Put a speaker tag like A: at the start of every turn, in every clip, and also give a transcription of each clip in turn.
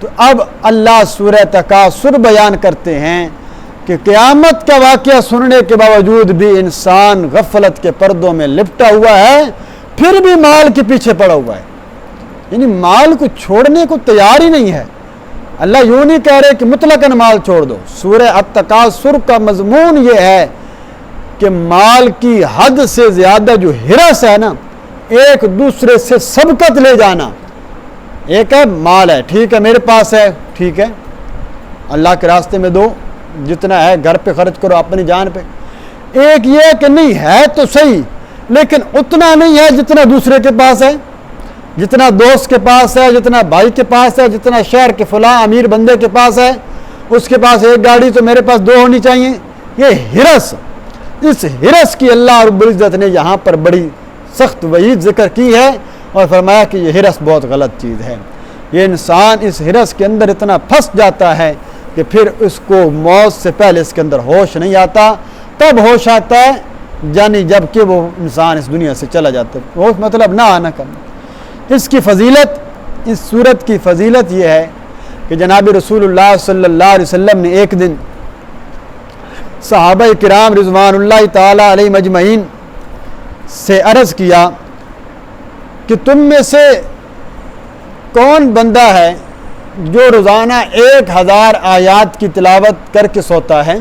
A: تو اب اللہ سورہ تکاثر بیان کرتے ہیں کہ قیامت کا واقعہ سننے کے باوجود بھی انسان غفلت کے پردوں میں لپٹا ہوا ہے، پھر بھی مال کے پیچھے پڑا ہوا ہے، یعنی مال کو چھوڑنے کو تیار ہی نہیں ہے۔ اللہ یوں نہیں کہہ رہے کہ مطلقاً مال چھوڑ دو۔ سورہ التکاثر کا مضمون یہ ہے کہ مال کی حد سے زیادہ جو ہرس ہے نا، ایک دوسرے سے سبقت لے جانا۔ ایک ہے مال ہے، ٹھیک ہے میرے پاس ہے، ٹھیک ہے اللہ کے راستے میں دو، جتنا ہے گھر پہ خرچ کرو اپنی جان پہ۔ ایک یہ کہ نہیں ہے تو صحیح لیکن اتنا نہیں ہے جتنا دوسرے کے پاس ہے، جتنا دوست کے پاس ہے، جتنا بھائی کے پاس ہے، جتنا شہر کے فلاں امیر بندے کے پاس ہے، اس کے پاس ایک گاڑی تو میرے پاس دو ہونی چاہیے۔ یہ ہرس، اس ہرس کی اللہ رب العزت نے یہاں پر بڑی سخت وعید ذکر کی ہے اور فرمایا کہ یہ ہرس بہت غلط چیز ہے۔ یہ انسان اس ہرس کے اندر اتنا پھنس جاتا ہے کہ پھر اس کو موت سے پہلے اس کے اندر ہوش نہیں آتا، تب ہوش آتا ہے یعنی جب کہ وہ انسان اس دنیا سے چلا جاتا ہے، ہوش مطلب نہ آنا کرنا۔ اس کی فضیلت، اس صورت کی فضیلت یہ ہے کہ جناب رسول اللہ صلی اللہ علیہ وسلم نے ایک دن صحابہ کرام رضوان اللہ تعالی علیہ مجمعین سے عرض کیا کہ تم میں سے کون بندہ ہے جو روزانہ 1000 آیات کی تلاوت کر کے سوتا ہے؟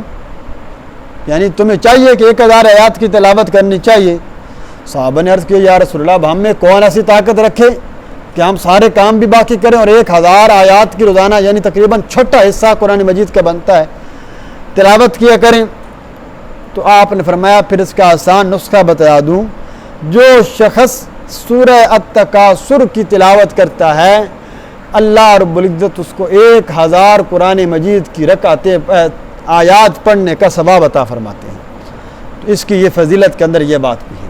A: یعنی تمہیں چاہیے کہ 1000 آیات کی تلاوت کرنی چاہیے۔ صحابہ نے عرض کیا یا رسول اللہ اب ہم میں کون ایسی طاقت رکھے کہ ہم سارے کام بھی باقی کریں اور 1000 آیات کی روزانہ یعنی تقریباً چھوٹا حصہ قرآن مجید کا بنتا ہے تلاوت کیا کریں۔ تو آپ نے فرمایا پھر اس کا آسان نسخہ بتا دوں، جو شخص سورہ التکاثر کی تلاوت کرتا ہے اللہ رب العزت اس کو 1000 قرآن مجید کی رکعتیں آیات پڑھنے کا ثواب عطا فرماتے ہیں۔ تو اس کی یہ فضیلت کے اندر یہ بات بھی ہے۔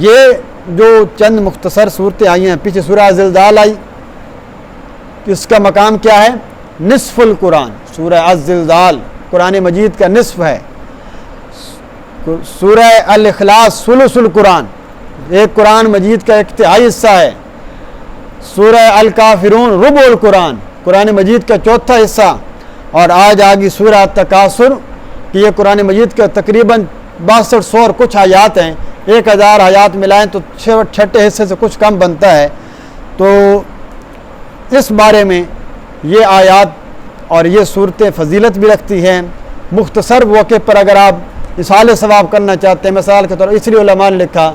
A: یہ جو چند مختصر صورتیں آئی ہیں، پیچھے سورہ الزلزال آئی، اس کا مقام کیا ہے؟ نصف القرآن۔ سورہ الزلزال قرآن مجید کا نصف ہے۔ سورہ الاخلاص ثلث القرآن، ایک قرآن مجید کا 1/3 حصہ ہے۔ سورہ الکافرون ربع القرآن، قرآن مجید کا 1/4 حصہ۔ اور آج آگی سورہ التکاثر کہ یہ قرآن مجید کا تقریباً 6200 اور کچھ آیات ہیں، 1000 آیات ملائیں تو 6 حصے سے کچھ کم بنتا ہے۔ تو اس بارے میں یہ آیات اور یہ صورتیں فضیلت بھی رکھتی ہیں۔ مختصر موقع پر اگر آپ اصال ثواب کرنا چاہتے ہیں، مثال کے طور اس لیے علماء نے لکھا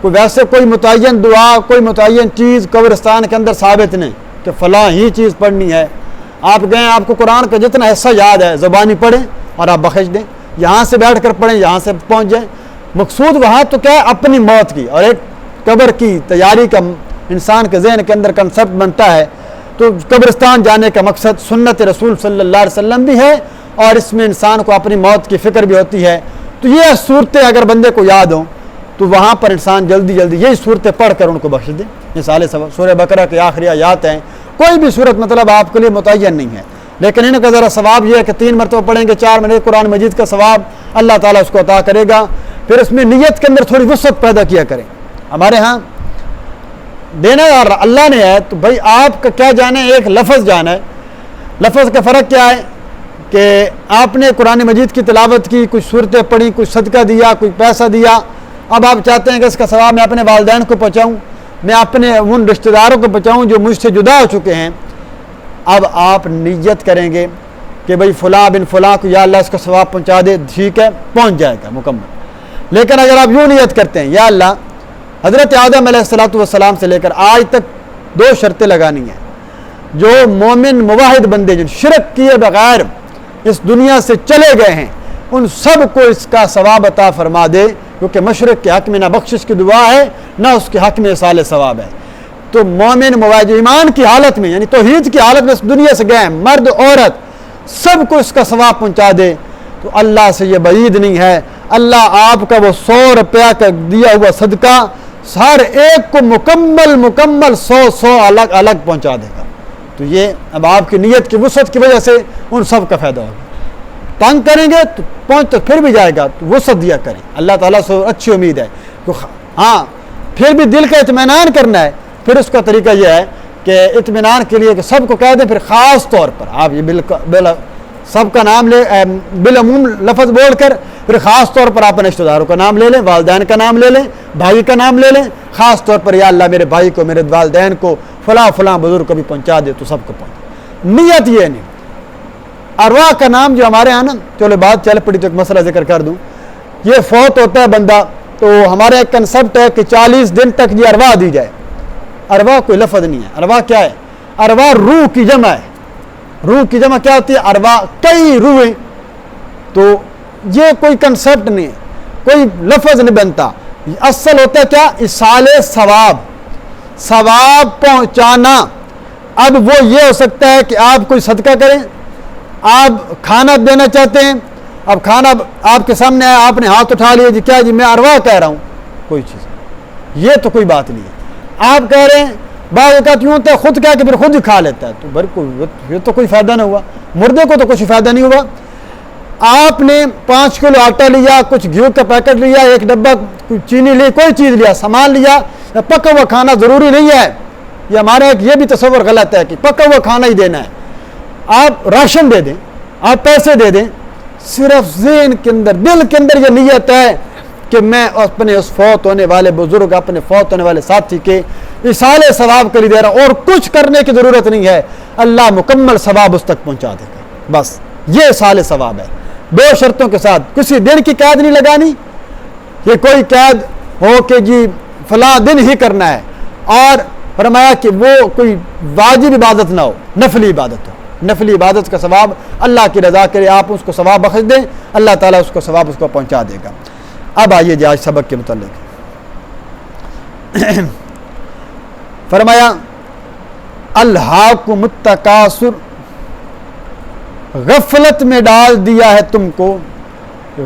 A: کوئی متعین دعا، کوئی متعین چیز قبرستان کے اندر ثابت نہیں کہ فلاں ہی چیز پڑھنی ہے۔ آپ گئے، آپ کو قرآن کا جتنا حصہ یاد ہے زبانی پڑھیں اور آپ بخش دیں، یہاں سے بیٹھ کر پڑھیں، یہاں سے پہنچ جائیں۔ مقصود وہاں تو کیا ہے؟ اپنی موت کی اور ایک قبر کی تیاری کا انسان کے ذہن کے اندر کنسپٹ بنتا ہے۔ تو قبرستان جانے کا مقصد سنت رسول صلی اللہ علیہ وسلم بھی ہے اور اس میں انسان کو اپنی موت کی فکر بھی ہوتی ہے۔ تو یہ صورتیں اگر بندے کو یاد ہوں تو وہاں پر انسان جلدی جلدی یہی صورتیں پڑھ کر ان کو بخش دے۔ مثال سورہ بقرہ کے آخری آیات ہیں، کوئی بھی صورت مطلب آپ کے لیے متعین نہیں ہے، لیکن ان کا ذرا ثواب یہ ہے کہ 3 مرتبہ پڑھیں گے، 4 مرتبہ قرآن مجید کا ثواب اللہ تعالیٰ اس کو عطا کرے گا۔ پھر اس میں نیت کے اندر تھوڑی وسعت پیدا کیا کریں۔ ہمارے ہاں دینا اور اللہ نے ہے تو بھائی آپ کا کیا جانا ہے، ایک لفظ جانا ہے۔ لفظ کا فرق کیا ہے کہ آپ نے قرآن مجید کی تلاوت کی، کچھ صورتیں پڑھی، کچھ صدقہ دیا، کچھ پیسہ دیا، اب آپ چاہتے ہیں کہ اس کا ثواب میں اپنے والدین کو پہنچاؤں، میں اپنے ان رشتہ داروں کو پہنچاؤں جو مجھ سے جدا ہو چکے ہیں۔ اب آپ نیت کریں گے کہ بھئی فلاں بن فلاں کو یا اللہ اس کا ثواب پہنچا دے، ٹھیک ہے پہنچ جائے گا مکمل۔ لیکن اگر آپ یوں نیت کرتے ہیں یا اللہ حضرت آدم علیہ السلام سے لے کر آج تک 2 شرطیں لگانی ہیں، جو مومن موحد بندے جن شرک کیے بغیر اس دنیا سے چلے گئے ہیں ان سب کو اس کا ثواب عطا فرما دے، کیونکہ مشرک کے حق میں نہ بخشش کی دعا ہے نہ اس کے حق میں اصال ثواب ہے۔ تو مومن موحد ایمان کی حالت میں یعنی توحید کی حالت میں اس دنیا سے گئے ہیں، مرد عورت سب کو اس کا ثواب پہنچا دے تو اللہ سے یہ بعید نہیں ہے، اللہ آپ کا وہ 100 روپیہ کا دیا ہوا صدقہ ہر ایک کو مکمل 100 الگ الگ پہنچا دے گا۔ تو یہ اب آپ کی نیت کی وسعت کی وجہ سے ان سب کا فائدہ ہوگا۔ تنگ کریں گے تو پہنچ تو پھر بھی جائے گا، تو وسعت دیا کریں، اللہ تعالیٰ سے اچھی امید ہے۔ ہاں پھر بھی دل کا اطمینان کرنا ہے، پھر اس کا طریقہ یہ ہے کہ اطمینان کے لیے کہ سب کو کہہ دیں، پھر خاص طور پر آپ یہ سب کا نام لے بالعموم لفظ بول کر پھر خاص طور پر آپ رشتہ داروں کا نام لے لیں، والدین کا نام لے لیں، بھائی کا نام لے لیں، خاص طور پر یا اللہ میرے بھائی کو، میرے والدین کو، فلاں فلاں بزرگ کو بھی پہنچا دے، تو سب کو پہنچا۔ نیت یہ نہیں، ارواح کا نام جو ہمارے یہاں نا، چلو بات چل پڑی تو ایک مسئلہ ذکر کر دوں، یہ فوت ہوتا ہے بندہ تو ہمارا ایک کنسپٹ ہے کہ 40 دن تک یہ ارواح دی جائے۔ ارواح کوئی لفظ نہیں ہے، ارواح کیا ہے؟ ارواح روح کی جمع ہے۔ روح کی جمع کیا ہوتی ہے؟ ارواح، کئی روحیں، تو یہ کوئی کنسپٹ نہیں ہے، کوئی لفظ نہیں بنتا۔ اصل ہوتا ہے کیا؟ ایصال ثواب، ثواب پہنچانا۔ اب وہ یہ ہو سکتا ہے کہ آپ کوئی صدقہ کریں، آپ کھانا دینا چاہتے ہیں، اب کھانا آپ کے سامنے آیا، آپ نے ہاتھ اٹھا لیا، جی کیا جی میں ارواح کہہ رہا ہوں، کوئی چیز، یہ تو کوئی بات نہیں ہے۔ آپ کہہ رہے ہیں، بعض اوقات یوں ہوتا ہے خود کہہ کے پھر خود ہی کھا لیتا ہے، تو پھر تو کوئی فائدہ نہ ہوا، مردے کو تو کچھ فائدہ نہیں ہوا۔ آپ نے 5 کلو آٹا لیا، کچھ گھی کا پیکٹ لیا، ایک ڈبہ چینی لی، کوئی چیز لیا، سامان لیا، پکا ہوا کھانا ضروری نہیں ہے۔ یہ ہمارا ایک یہ بھی تصور غلط ہے کہ پکا ہوا کھانا ہی دینا ہے۔ آپ راشن دے دیں، آپ پیسے دے دیں، صرف ذہن کے اندر، دل کے اندر یہ نیت ہے کہ میں اپنے اس فوت ہونے والے بزرگ، اپنے فوت ہونے والے ساتھی کے ایصال ثواب کے لیے دے رہا ہوں، اور کچھ کرنے کی ضرورت نہیں ہے، اللہ مکمل ثواب اس تک پہنچا دے گا۔ بس یہ ایصال ثواب ہے، 2 شرطوں کے ساتھ۔ کسی دن کی قید نہیں لگانی، یہ کوئی قید ہو کہ جی فلاں دن ہی کرنا ہے، اور فرمایا کہ وہ کوئی واجب عبادت نہ ہو، نفلی عبادت ہو، نفلی عبادت کا ثواب اللہ کی رضا کے لیے آپ اس کو ثواب بخش دیں، اللہ تعالیٰ اس کو ثواب اس کو پہنچا دے گا۔ اب آئیے جی آج سبق کے متعلق، فرمایا الہاکم التکاثر، غفلت میں ڈال دیا ہے تم کو،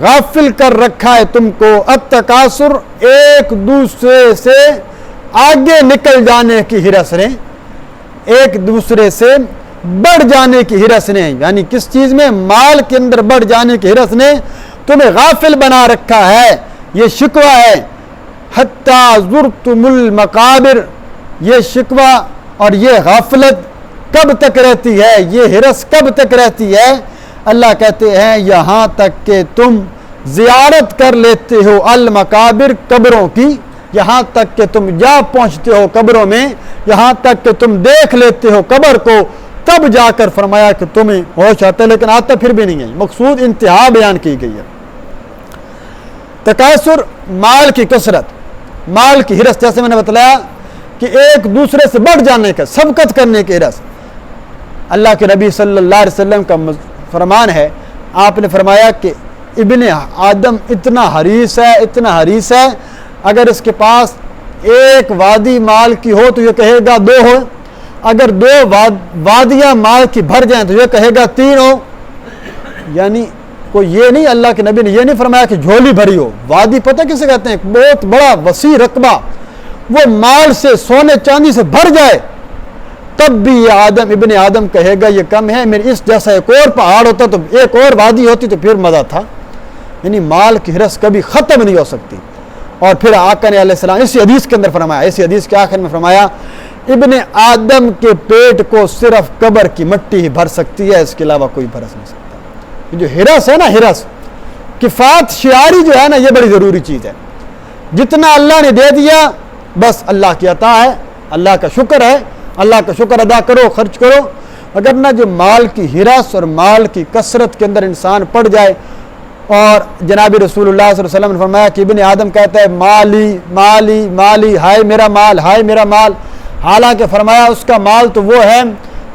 A: غافل کر رکھا ہے تم کو، التکاثر ایک دوسرے سے آگے نکل جانے کی ہرس نے، ایک دوسرے سے بڑھ جانے کی ہرس نے، یعنی کس چیز میں؟ مال کے اندر بڑھ جانے کی ہرس نے تمہیں غافل بنا رکھا ہے۔ یہ شکوہ ہے، حتیٰ زرتم المقابر، یہ شکوہ اور یہ غفلت کب تک رہتی ہے، یہ ہرس کب تک رہتی ہے؟ اللہ کہتے ہیں یہاں تک کہ تم زیارت کر لیتے ہو المقابر، قبروں کی، یہاں تک کہ تم جا پہنچتے ہو قبروں میں، یہاں تک کہ تم دیکھ لیتے ہو قبر کو، تب جا کر فرمایا کہ تمہیں ہوش آتا ہے، لیکن آتا پھر بھی نہیں ہے۔ مقصود انتہا بیان کی گئی ہے۔ تکاثر، مال کی کثرت، مال کی ہرس، جیسے میں نے بتلایا کہ ایک دوسرے سے بڑھ جانے کا، سبقت کرنے کی ہرس۔ اللہ کے نبی صلی اللہ علیہ وسلم کا فرمان ہے، آپ نے فرمایا کہ ابن آدم اتنا حریص ہے، اتنا حریص ہے، اگر اس کے پاس ایک وادی مال کی ہو تو یہ کہے گا 2 ہو، اگر 2 وادیاں مال کی بھر جائیں تو یہ کہے گا 3 ہو۔ یعنی کوئی یہ نہیں، اللہ کے نبی نے یہ نہیں فرمایا کہ جھولی بھری ہو، وادی پتہ کسے کہتے ہیں؟ بہت بڑا وسیع رقبہ، وہ مال سے، سونے چاندی سے بھر جائے، تب بھی یہ ابن آدم کہے گا یہ کم ہے، میرے اس جیسا ایک اور پہاڑ ہوتا تو، ایک اور وادی ہوتی تو پھر مزہ تھا۔ یعنی مال کی ہرس کبھی ختم نہیں ہو سکتی۔ اور پھر آقا نے علیہ السلام اسی حدیث کے اندر فرمایا، اسی حدیث کے آخر میں فرمایا ابن آدم کے پیٹ کو صرف قبر کی مٹی ہی بھر سکتی ہے، اس کے علاوہ کوئی بھر نہیں سکتا۔ جو ہرس ہے نا، ہرس، کفایت شعاری جو ہے نا، یہ بڑی ضروری چیز ہے۔ جتنا اللہ نے دے دیا بس اللہ کی عطا ہے، اللہ کا شکر ہے، اللہ کا شکر ادا کرو، خرچ کرو، اگر نہ جو مال کی ہرس اور مال کی کثرت کے اندر انسان پڑ جائے۔ اور جناب رسول اللہ صلی اللہ علیہ وسلم نے فرمایا کہ ابن آدم کہتا ہے مالی مالی مالی، ہائے میرا مال، ہائے میرا مال، حالانکہ فرمایا اس کا مال تو وہ ہے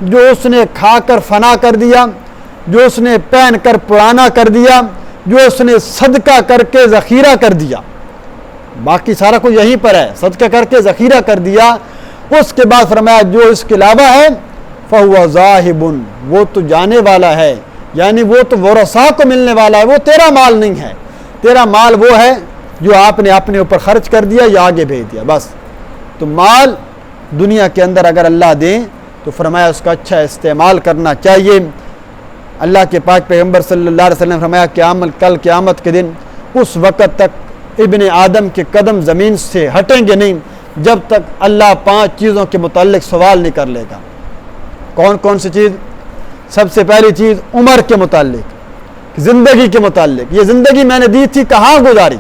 A: جو اس نے کھا کر فنا کر دیا، جو اس نے پہن کر پرانا کر دیا، جو اس نے صدقہ کر کے ذخیرہ کر دیا، باقی سارا کچھ یہیں پر ہے، صدقہ کر کے ذخیرہ کر دیا۔ اس کے بعد فرمایا جو اس کے علاوہ ہے فَهُوَ ذَاهِبٌ، وہ تو جانے والا ہے، یعنی وہ تو ورثاء کو ملنے والا ہے، وہ تیرا مال نہیں ہے، تیرا مال وہ ہے جو آپ نے اپنے اوپر خرچ کر دیا یا آگے بھیج دیا، بس۔ تو مال دنیا کے اندر اگر اللہ دیں تو فرمایا اس کا اچھا استعمال کرنا چاہیے۔ اللہ کے پاک پیغمبر صلی اللہ علیہ وسلم نے فرمایا کل قیامت کے دن اس وقت تک ابن آدم کے قدم زمین سے ہٹیں گے نہیں جب تک اللہ 5 چیزوں کے متعلق سوال نہیں کر لے گا۔ کون کون سی چیز؟ سب سے پہلی چیز عمر کے متعلق، زندگی کے متعلق، یہ زندگی میں نے دی تھی کہاں گزاری،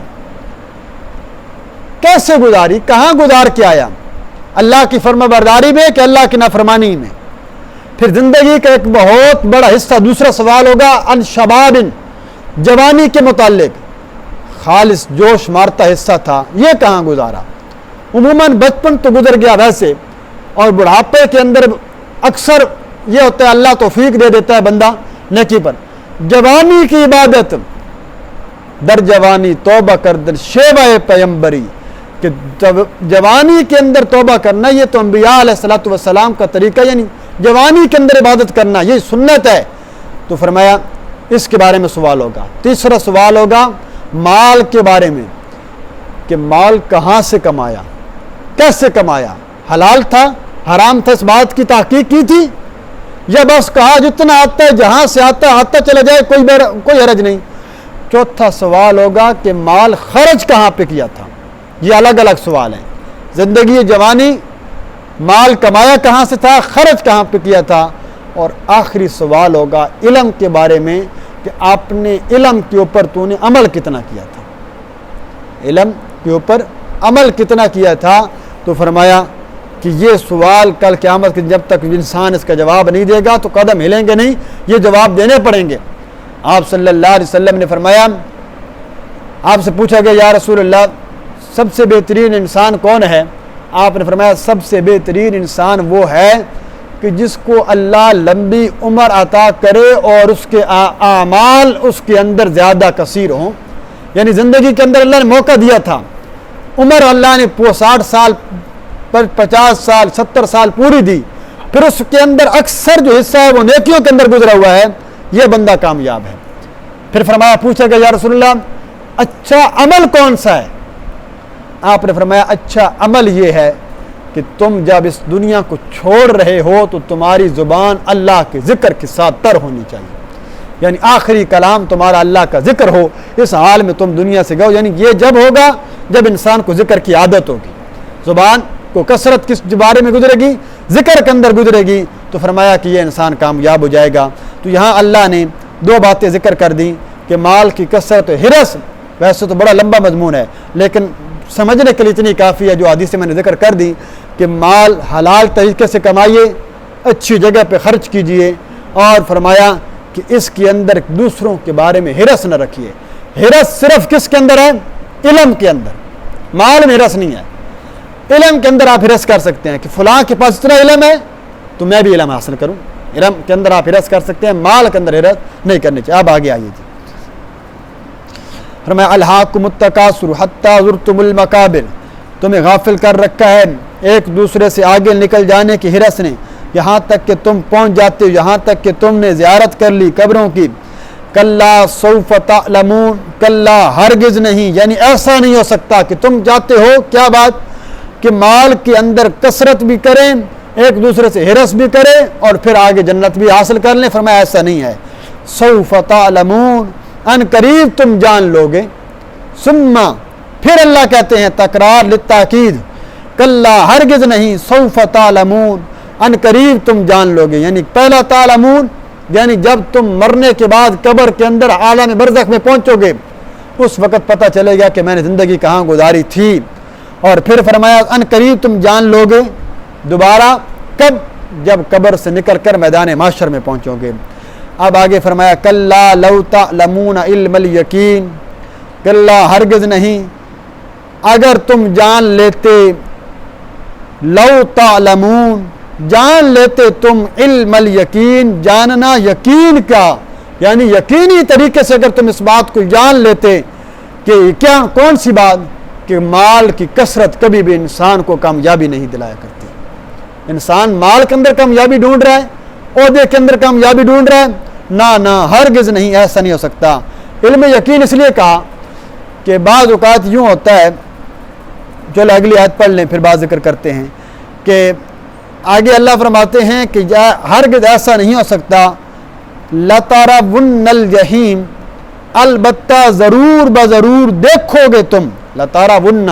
A: کیسے گزاری، کہاں گزار کے آیا، اللہ کی فرما برداری میں کہ اللہ کی نافرمانی میں۔ پھر زندگی کا ایک بہت بڑا حصہ دوسرا سوال ہوگا ان شباب، جوانی کے متعلق، خالص جوش مارتا حصہ تھا، یہ کہاں گزارا۔ عموماً بچپن تو گزر گیا ویسے، اور بڑھاپے کے اندر اکثر یہ ہوتا ہے اللہ توفیق دے دیتا ہے بندہ نیکی پر۔ جوانی کی عبادت، در جوانی توبہ کر در شیبہ پیمبری، کہ جوانی کے اندر توبہ کرنا یہ تو انبیاء علیہ الصلوۃ والسلام کا طریقہ، یعنی جوانی کے اندر عبادت کرنا یہ سنت ہے۔ تو فرمایا اس کے بارے میں سوال ہوگا۔ تیسرا سوال ہوگا مال کے بارے میں، کہ مال کہاں سے کمایا، کیسے کمایا، حلال تھا، حرام تھا، اس بات کی تحقیق کی تھی، یا بس کہا جتنا آتا ہے جہاں سے آتا چلا جائے، کوئی حرج نہیں۔ چوتھا سوال ہوگا کہ مال خرچ کہاں پہ کیا تھا، یہ الگ الگ سوال ہیں۔ زندگی جوانی مال کمایا کہاں سے تھا، خرچ کہاں پہ کیا تھا، اور آخری سوال ہوگا علم کے بارے میں کہ آپ نے علم کے اوپر تو نے عمل کتنا کیا تھا، علم کے اوپر عمل کتنا کیا تھا۔ تو فرمایا کہ یہ سوال کل قیامت کے جب تک انسان اس کا جواب نہیں دے گا تو قدم ہلیں گے نہیں، یہ جواب دینے پڑیں گے۔ آپ صلی اللہ علیہ وسلم نے فرمایا، آپ سے پوچھا گیا یا رسول اللہ سب سے بہترین انسان کون ہے؟ آپ نے فرمایا سب سے بہترین انسان وہ ہے کہ جس کو اللہ لمبی عمر عطا کرے اور اس کے اعمال اس کے اندر زیادہ کثیر ہوں، یعنی زندگی کے اندر اللہ نے موقع دیا تھا، عمر اللہ نے 60 سال 50 سال 70 سال پوری دی، پھر اس کے اندر اکثر جو حصہ ہے وہ نیکیوں کے اندر گزرا ہوا ہے، یہ بندہ کامیاب ہے۔ پھر فرمایا پوچھا کہ یا رسول اللہ اچھا عمل کون سا ہے؟ آپ نے فرمایا اچھا عمل یہ ہے کہ تم جب اس دنیا کو چھوڑ رہے ہو تو تمہاری زبان اللہ کے ذکر کے ساتھ تر ہونی چاہیے، یعنی آخری کلام تمہارا اللہ کا ذکر ہو، اس حال میں تم دنیا سے گئو۔ یعنی یہ جب ہوگا جب انسان کو ذکر کی عادت ہوگی، زبان کو کثرت کس بارے میں گزرے گی، ذکر کے اندر گزرے گی، تو فرمایا کہ یہ انسان کامیاب ہو جائے گا۔ تو یہاں اللہ نے 2 باتیں ذکر کر دیں کہ مال کی کثرت و حرص، ویسے تو بڑا لمبا مضمون ہے لیکن سمجھنے کے لیے اتنی کافی ہے جو حدیث میں نے ذکر کر دی کہ مال حلال طریقے سے کمائیے، اچھی جگہ پہ خرچ کیجئے، اور فرمایا کہ اس کے اندر دوسروں کے بارے میں حرص نہ رکھیے۔ حرص صرف کس کے اندر ہے؟ علم کے اندر، مال میں حرص نہیں ہے۔ علم کے اندر آپ حرص کر سکتے ہیں کہ فلاں کے پاس اتنا علم ہے تو میں بھی علم حاصل کروں، علم کے اندر آپ حرص کر سکتے ہیں، مال کے اندر حرص نہیں کرنی چاہیے۔ اب آگے آئیے جی، فرمایا الہاکم التکاثر حتی زرتم المقابر، تمہیں غافل کر رکھا ہے ایک دوسرے سے آگے نکل جانے کی حرص نے، یہاں تک کہ تم پہنچ جاتے ہو، یہاں تک کہ تم نے زیارت کر لی قبروں کی۔ کلا سوف تعلمون، کلا ہرگز نہیں، یعنی ایسا نہیں ہو سکتا کہ تم جاتے ہو، کیا بات کہ مال کے اندر کثرت بھی کریں، ایک دوسرے سے حرص بھی کریں اور پھر آگے جنت بھی حاصل کر لیں۔ فرمایا ایسا نہیں ہے، سوف تعلمون، ان قریب تم جان لوگے۔ ثم، پھر اللہ کہتے ہیں تکرار للتاکید، کلا ہرگز نہیں، سوف تعلمون، ان قریب تم جان لوگے، یعنی پہلا تعلمون یعنی جب تم مرنے کے بعد قبر کے اندر عالم برزخ میں پہنچو گے اس وقت پتہ چلے گا کہ میں نے زندگی کہاں گزاری تھی۔ اور پھر فرمایا ان قریب تم جان لوگے، دوبارہ کب؟ جب قبر سے نکل کر میدان محشر میں پہنچو گے۔ اب آگے فرمایا کلا لو تعلمون علم الیقین، کلا ہرگز نہیں، اگر تم جان لیتے، لو تعلمون جان لیتے تم، علم الیقین جاننا یقین کا، یعنی یقینی طریقے سے اگر تم اس بات کو جان لیتے کہ کیا کون سی بات کہ مال کی کثرت کبھی بھی انسان کو کامیابی نہیں دلایا کرتی۔ انسان مال کے اندر کامیابی ڈھونڈ رہا ہے، عہدے کے اندر کامیابی ڈھونڈ رہا ہے، نہ ہرگز نہیں، ایسا نہیں ہو سکتا۔ علم یقین اس لیے کہا کہ بعض اوقات یوں ہوتا ہے، چلو اگلی آیت پڑھ لیں پھر بات ذکر کرتے ہیں، کہ آگے اللہ فرماتے ہیں کہ ہرگز ایسا نہیں ہو سکتا، لَتَرَوُنَّ الْجَحِيمَ، البتہ ضرور بضرور دیکھو گے تم، لَتَرَوُنَّ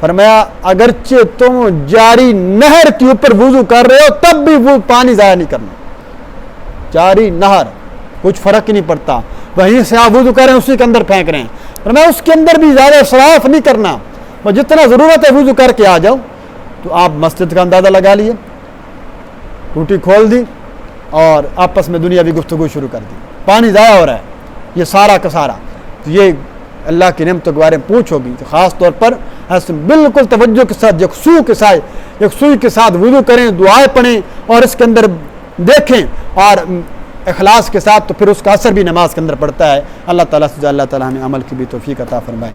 A: فرمایا اگرچہ تم جاری نہر کے اوپر وضو کر رہے ہو تب بھی وہ پانی ضائع نہیں کرنا. جاری نہر کچھ فرق ہی نہیں پڑتا, وہیں سے آپ وضو کر رہے ہیں اسی کے اندر پھینک رہے ہیں. فرمایا اس کے اندر بھی زیادہ اسراف نہیں کرنا, وہ جتنا ضرورت ہے وضو کر کے آ جاؤ. تو آپ مسجد کا اندازہ لگا لیے, ٹوٹی کھول دی اور آپس میں دنیاوی گفتگو شروع کر دی, پانی ضائع ہو رہا ہے, یہ سارا کا سارا. تو یہ اللہ کی نعمتوں کے بارے میں پوچھ ہوگی, تو خاص طور پر ایسے بالکل توجہ کے ساتھ یکسوئی کے ساتھ وضو کریں, دعائیں پڑھیں اور اس کے اندر دیکھیں اور اخلاص کے ساتھ, تو پھر اس کا اثر بھی نماز کے اندر پڑتا ہے. اللہ تعالیٰ سے اللہ تعالیٰ ہمیں عمل کی بھی توفیق عطا فرمائے.